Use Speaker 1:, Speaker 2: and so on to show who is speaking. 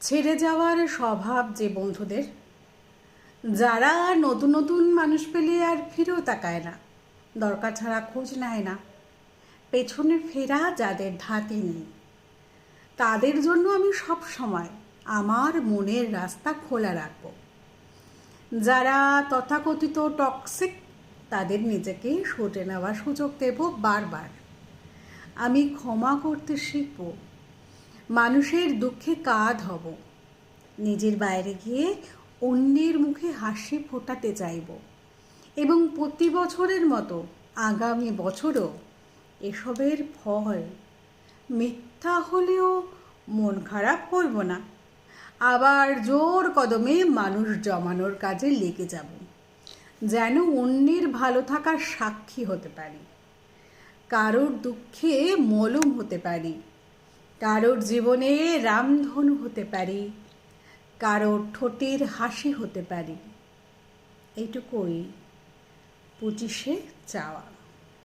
Speaker 1: ছেড়ে যাওয়ার স্বভাব যে বন্ধুদের, যারা নতুন নতুন মানুষ পেলে আর ফিরেও তাকায় না, দরকার ছাড়া খোঁজ নেয় না, পেছনে ফেরা যাদের ধাতে নেই, তাদের জন্য আমি সব সময় আমার মনের রাস্তা খোলা রাখব। যারা তথাকথিত টক্সিক, তাদের নিজেকে সরে নেওয়ার সুযোগ দেব বারবার। আমি ক্ষমা করতে শিখব, মানুষের দুঃখে কাঁধ হব, নিজের বাইরে গিয়ে অন্যের মুখে হাসি ফোটাতে চাইব, এবং প্রতি বছরের মতো আগামী বছরও এসবের ফল মিথ্যা হলেও মন খারাপ করব না। আবার জোর কদমে মানুষ জমানোর কাজে লেগে যাব, যেন অন্যের ভালো থাকার সাক্ষী হতে পারি, কারোর দুঃখে মলম হতে পারি, কারোর জীবনে রামধনু হতে পারি, কারোর ঠোঁটের হাসি হতে পারি। এইটুকুই 25-এ চাওয়া।